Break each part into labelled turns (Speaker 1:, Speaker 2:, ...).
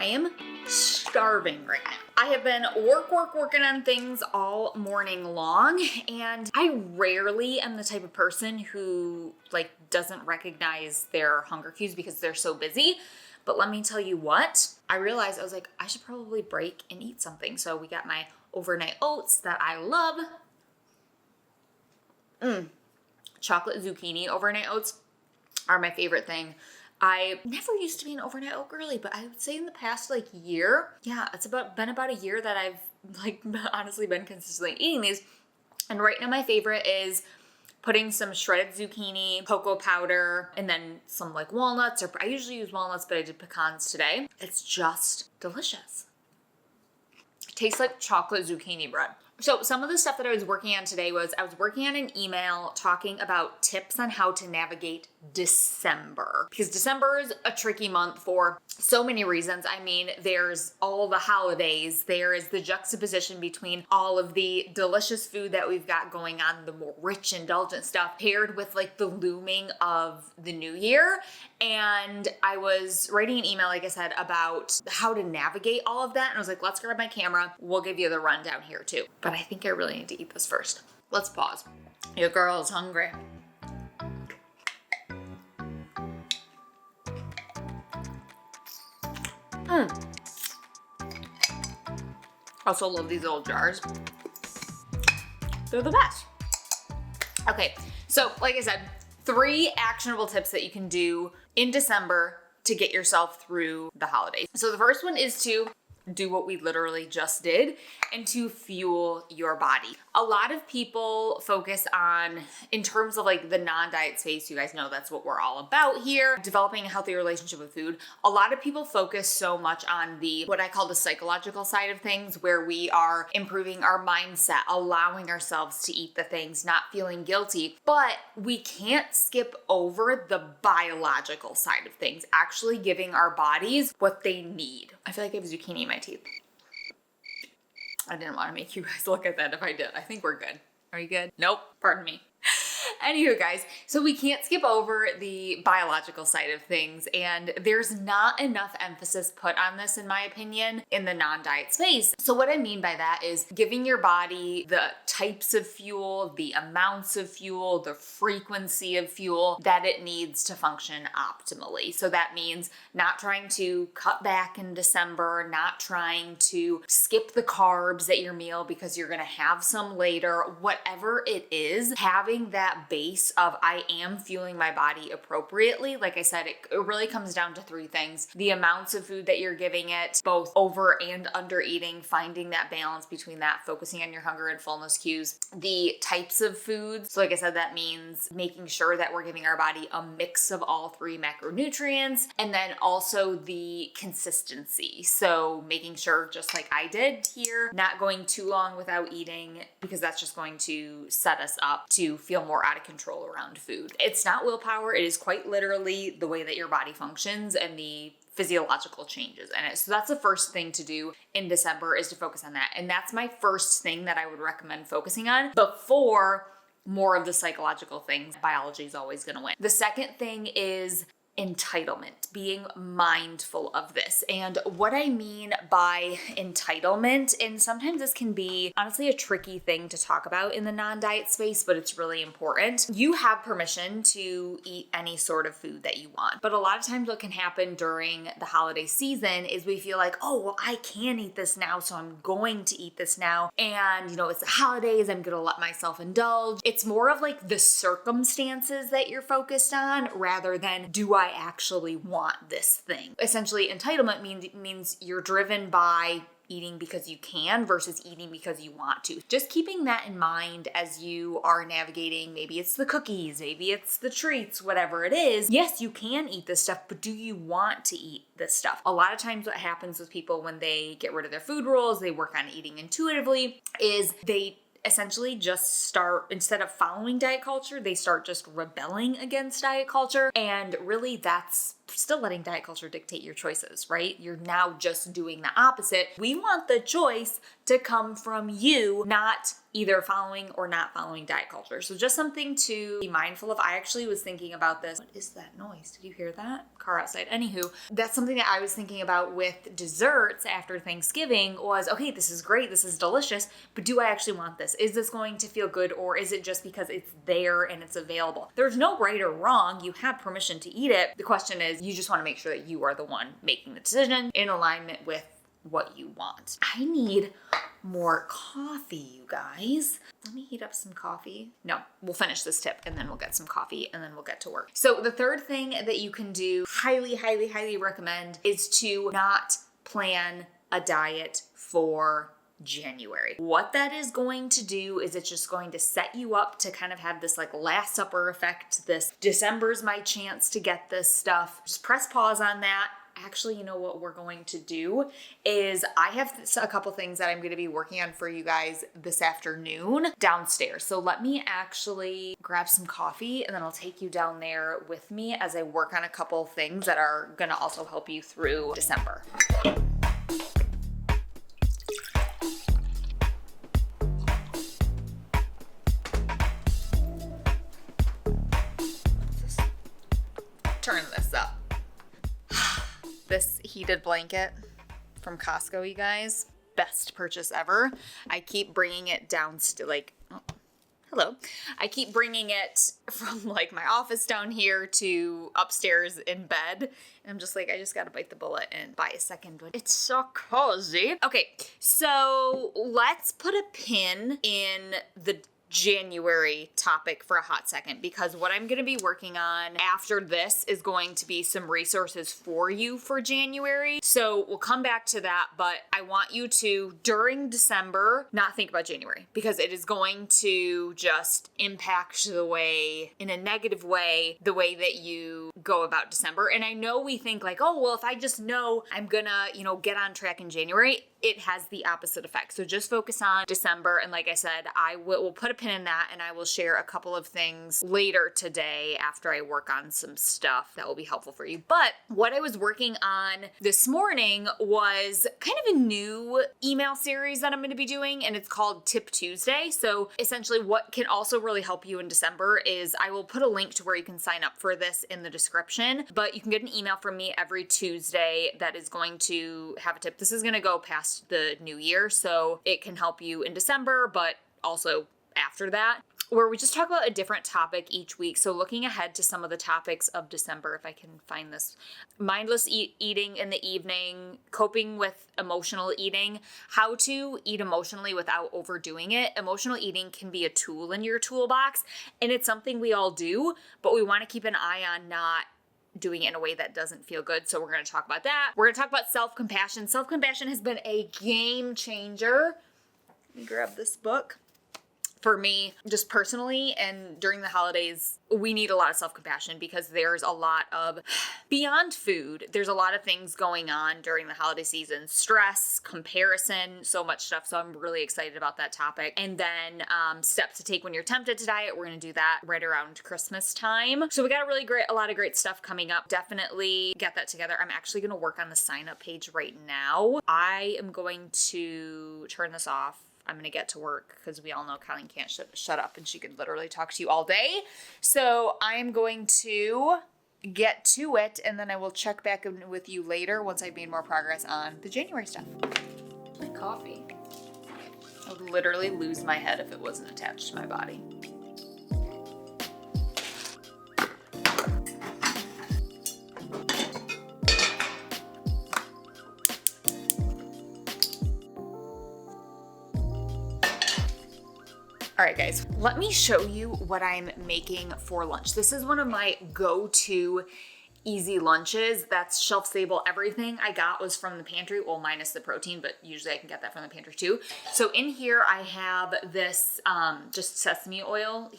Speaker 1: I am starving right now. I have been working on things all morning long, and I rarely am the type of person who doesn't recognize their hunger cues because they're so busy. But let me tell you what, I realized I was like, I should probably break and eat something. So we got my overnight oats that I love. Chocolate zucchini overnight oats are my favorite thing. I never used to be an overnight oat girly, but I would say in the past year, it's been about a year that I've honestly been consistently eating these. And right now my favorite is putting some shredded zucchini, cocoa powder, and then some walnuts, or I usually use walnuts, but I did pecans today. It's just delicious. It tastes like chocolate zucchini bread. So some of the stuff that I was working on today was I was working on an email talking about tips on how to navigate December, because December is a tricky month for so many reasons. I mean, there's all the holidays, there is the juxtaposition between all of the delicious food that we've got going on, the more rich, indulgent stuff, paired with the looming of the new year. And I was writing an email, like I said, about how to navigate all of that. And I was like, let's grab my camera. We'll give you the rundown here too. But I think I really need to eat this first. Let's pause. Your girl is hungry. I also love these little jars. They're the best. Okay, so like I said, 3 actionable tips that you can do in December to get yourself through the holidays. So the first one is to do what we literally just did and to fuel your body. A lot of people focus on, in terms of the non-diet space, you guys know that's what we're all about here, developing a healthy relationship with food. A lot of people focus so much on what I call the psychological side of things, where we are improving our mindset, allowing ourselves to eat the things, not feeling guilty. But we can't skip over the biological side of things, actually giving our bodies what they need. I feel like I have zucchini in my teeth. I didn't want to make you guys look at that if I did. I think we're good. Are you good? Nope. Pardon me. Anywho, guys, so we can't skip over the biological side of things, and there's not enough emphasis put on this, in my opinion, in the non-diet space. So what I mean by that is giving your body the types of fuel, the amounts of fuel, the frequency of fuel that it needs to function optimally. So that means not trying to cut back in December, not trying to skip the carbs at your meal because you're gonna have some later. Whatever it is, having that base of I am fueling my body appropriately. Like I said, it really comes down to 3 things. The amounts of food that you're giving it, both over and under eating, finding that balance between that, focusing on your hunger and fullness cues. The types of foods. So like I said, that means making sure that we're giving our body a mix of all 3 macronutrients, and then also the consistency. So making sure, just like I did here, not going too long without eating, because that's just going to set us up to feel more out of control around food. It's not willpower. It is quite literally the way that your body functions and the physiological changes in it. So that's the first thing to do in December, is to focus on that. And that's my first thing that I would recommend focusing on before more of the psychological things. Biology is always going to win. The second thing is entitlement, being mindful of this. And what I mean by entitlement, and sometimes this can be honestly a tricky thing to talk about in the non-diet space, but it's really important. You have permission to eat any sort of food that you want. But a lot of times what can happen during the holiday season is we feel like, oh, well, I can eat this now, so I'm going to eat this now. And, it's the holidays, I'm going to let myself indulge. It's more of the circumstances that you're focused on rather than, do I actually want this thing? Essentially, entitlement means you're driven by eating because you can versus eating because you want to. Just keeping that in mind as you are navigating, maybe it's the cookies, maybe it's the treats, whatever it is. Yes, you can eat this stuff, but do you want to eat this stuff? A lot of times what happens with people when they get rid of their food rules, they work on eating intuitively, is they essentially just start, instead of following diet culture, they start just rebelling against diet culture. And really that's still letting diet culture dictate your choices, right? You're now just doing the opposite. We want the choice to come from you, not either following or not following diet culture. So just something to be mindful of. I actually was thinking about this. What is that noise? Did you hear that? Car outside. Anywho, that's something that I was thinking about with desserts after Thanksgiving was, okay, this is great. This is delicious, but do I actually want this? Is this going to feel good, or is it just because it's there and it's available? There's no right or wrong. You have permission to eat it. The question is, you just want to make sure that you are the one making the decision in alignment with what you want. I need more coffee, you guys. Let me heat up some coffee. No, we'll finish this tip and then we'll get some coffee and then we'll get to work. So the third thing that you can do, highly, highly, highly recommend, is to not plan a diet for January. What that is going to do is it's just going to set you up to kind of have this like last supper effect. This December's my chance to get this stuff. Just press pause on that. Actually, you know what we're going to do is I have a couple things that I'm going to be working on for you guys this afternoon downstairs. So let me actually grab some coffee and then I'll take you down there with me as I work on a couple things that are going to also help you through December. Turn this up. This heated blanket from Costco, you guys, best purchase ever. I keep bringing it down hello. I keep bringing it from like my office down here to upstairs in bed. And I'm just like, I just got to bite the bullet and buy a second, but it's so cozy. Okay, so let's put a pin in the January topic for a hot second, because what I'm going to be working on after this is going to be some resources for you for January. So we'll come back to that, but I want you to, during December, not think about January, because it is going to just impact the way, in a negative way, the way that you go about December. And I know we think like, oh, well, if I just know I'm gonna, get on track in January, it has the opposite effect. So just focus on December. And like I said, I will put a pin in that and I will share a couple of things later today after I work on some stuff that will be helpful for you. But what I was working on this morning was kind of a new email series that I'm going to be doing, and it's called Tip Tuesday. So essentially what can also really help you in December is I will put a link to where you can sign up for this in the description, but you can get an email from me every Tuesday that is going to have a tip. This is going to go past the new year, so it can help you in December, but also after that, where we just talk about a different topic each week. So looking ahead to some of the topics of December, if I can find this: mindless eating in the evening, coping with emotional eating, how to eat emotionally without overdoing it. Emotional eating can be a tool in your toolbox, and it's something we all do, but we want to keep an eye on not doing it in a way that doesn't feel good. So we're going to talk about that. We're going to talk about self-compassion. Self-compassion has been a game changer. Let me grab this book. For me, just personally, and during the holidays, we need a lot of self-compassion because there's a lot of, beyond food, there's a lot of things going on during the holiday season. Stress, comparison, so much stuff. So I'm really excited about that topic. And then steps to take when you're tempted to diet. We're going to do that right around Christmas time. So we got a lot of great stuff coming up. Definitely get that together. I'm actually going to work on the sign-up page right now. I am going to turn this off. I'm going to get to work because we all know Colleen can't shut up and she could literally talk to you all day. So I'm going to get to it and then I will check back in with you later once I've made more progress on the January stuff. My coffee. I would literally lose my head if it wasn't attached to my body. All right, guys, let me show you what I'm making for lunch. This is one of my go-to easy lunches. That's shelf-stable. Everything I got was from the pantry, well, minus the protein, but usually I can get that from the pantry too. So in here I have this just sesame oil.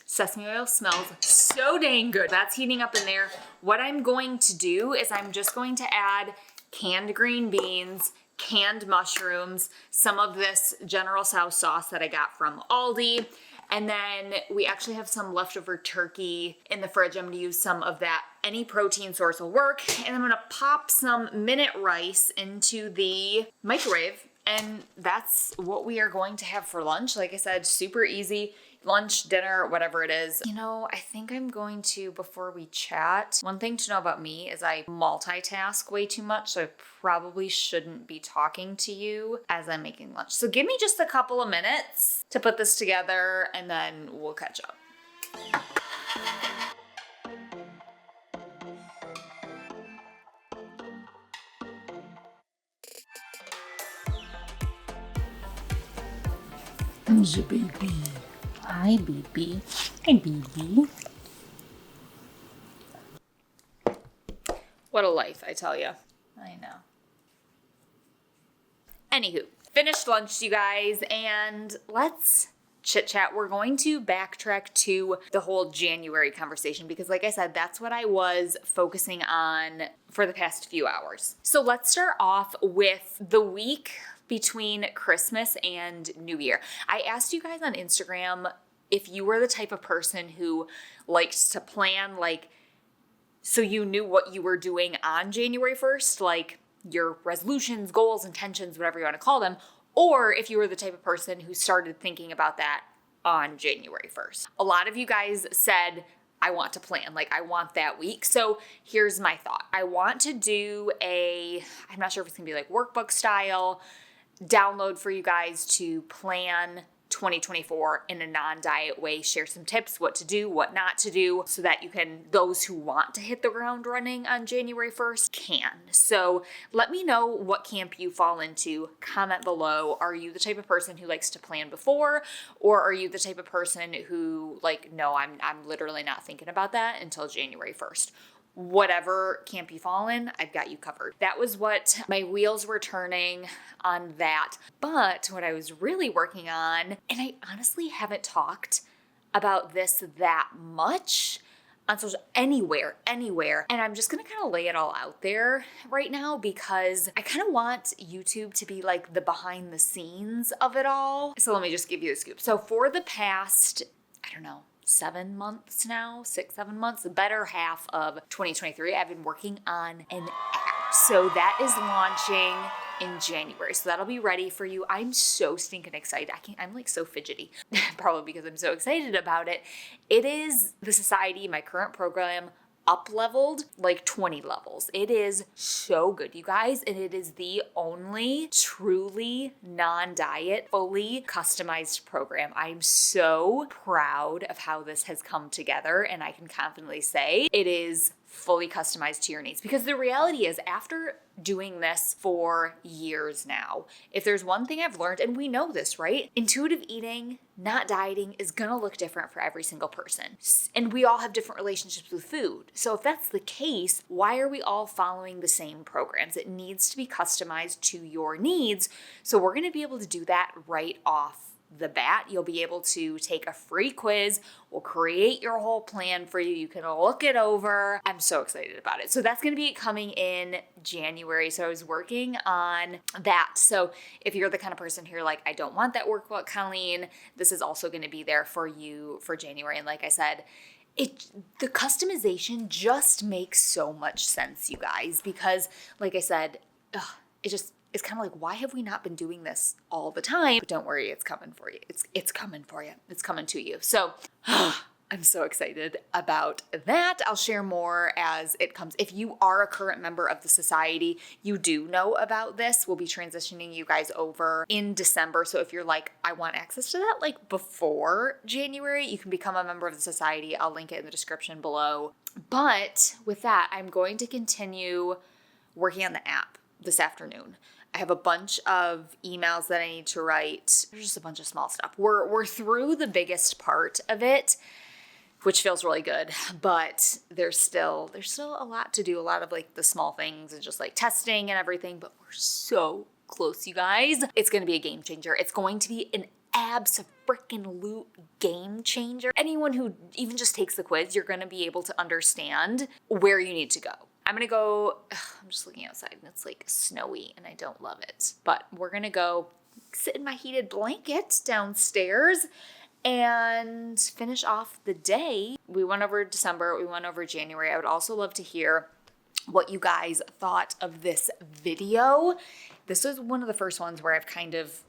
Speaker 1: Sesame oil smells so dang good. That's heating up in there. What I'm going to do is I'm just going to add canned green beans, canned mushrooms, some of this General Tso's sauce that I got from Aldi, and then we actually have some leftover turkey in the fridge. I'm gonna use some of that. Any protein source will work. And I'm gonna pop some minute rice into the microwave And that's what we are going to have for lunch. Like I said, super easy. Lunch, dinner, whatever it is. You know, I think I'm going to, before we chat, one thing to know about me is I multitask way too much, so I probably shouldn't be talking to you as I'm making lunch. So give me just a couple of minutes to put this together and then we'll catch up.
Speaker 2: Who's your baby? Hi, baby. Hi, baby.
Speaker 1: What a life, I tell you. I know. Anywho, finished lunch, you guys, and let's chit chat. We're going to backtrack to the whole January conversation because, like I said, that's what I was focusing on for the past few hours. So let's start off with the week between Christmas and New Year. I asked you guys on Instagram if you were the type of person who likes to plan, like, so you knew what you were doing on January 1st, like your resolutions, goals, intentions, whatever you want to call them, or if you were the type of person who started thinking about that on January 1st. A lot of you guys said, I want to plan, like I want that week. So here's my thought. I want to do I'm not sure if it's gonna be like workbook style, download for you guys to plan 2024 in a non-diet way, share some tips, what to do, what not to do, so that those who want to hit the ground running on January 1st can. So let me know what camp you fall into. Comment below. Are you the type of person who likes to plan before, or are you the type of person who no, I'm literally not thinking about that until January 1st? Whatever camp you fall in, I've got you covered. That was what my wheels were turning on that. But what I was really working on, and I honestly haven't talked about this that much on social anywhere. And I'm just gonna kind of lay it all out there right now because I kind of want YouTube to be like the behind the scenes of it all. So let me just give you the scoop. So for the past, 7 months now, 6-7 months, the better half of 2023, I've been working on an app. So that is launching in January. So that'll be ready for you. I'm so stinking excited. I'm like so fidgety, probably because I'm so excited about it. It is the Society, my current program, up-leveled like 20 levels. It is so good, you guys, and it is the only truly non-diet, fully customized program. I'm so proud of how this has come together, and I can confidently say it is fully customized to your needs. Because the reality is, after doing this for years now, if there's one thing I've learned, and we know this, right? Intuitive eating, not dieting, is gonna look different for every single person. And we all have different relationships with food. So if that's the case, why are we all following the same programs? It needs to be customized to your needs. So we're gonna be able to do that right off the bat. You'll be able to take a free quiz. We'll create your whole plan for you. You can look it over. I'm so excited about it. So that's going to be coming in January. So I was working on that. So if you're the kind of person who you're like, I don't want that workbook, Colleen, this is also going to be there for you for January. And like I said, the customization just makes so much sense, you guys, because like I said, it's kind of like, why have we not been doing this all the time? But don't worry, it's coming for you. It's coming for you. It's coming to you. So I'm so excited about that. I'll share more as it comes. If you are a current member of the Society, you do know about this. We'll be transitioning you guys over in December. So if you're like, I want access to that like before January, you can become a member of the Society. I'll link it in the description below. But with that, I'm going to continue working on the app this afternoon. I have a bunch of emails that I need to write. There's just a bunch of small stuff. We're through the biggest part of it, which feels really good, but there's still a lot to do, a lot of like the small things and just like testing and everything, but we're so close, you guys. It's going to be a game changer. It's going to be an abso-freaking-lute game changer. Anyone who even just takes the quiz, you're going to be able to understand where you need to go. I'm just looking outside and it's like snowy and I don't love it, but we're going to go sit in my heated blanket downstairs and finish off the day. We went over December, we went over January. I would also love to hear what you guys thought of this video. This was one of the first ones where I've kind of,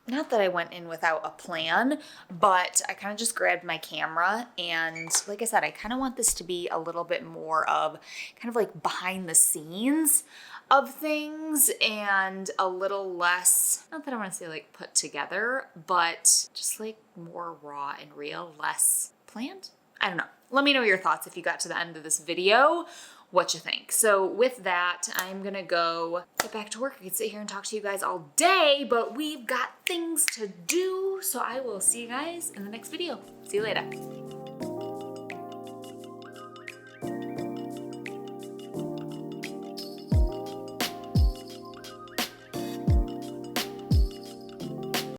Speaker 1: not that I went in without a plan, but I kind of just grabbed my camera, and like I said, I kind of want this to be a little bit more of kind of like behind the scenes of things and a little less, not that I want to say like put together, but just like more raw and real, less planned. I don't know. Let me know your thoughts if you got to the end of this video, what you think. So with that, I'm gonna go get back to work. I could sit here and talk to you guys all day, but we've got things to do. So I will see you guys in the next video. See you later.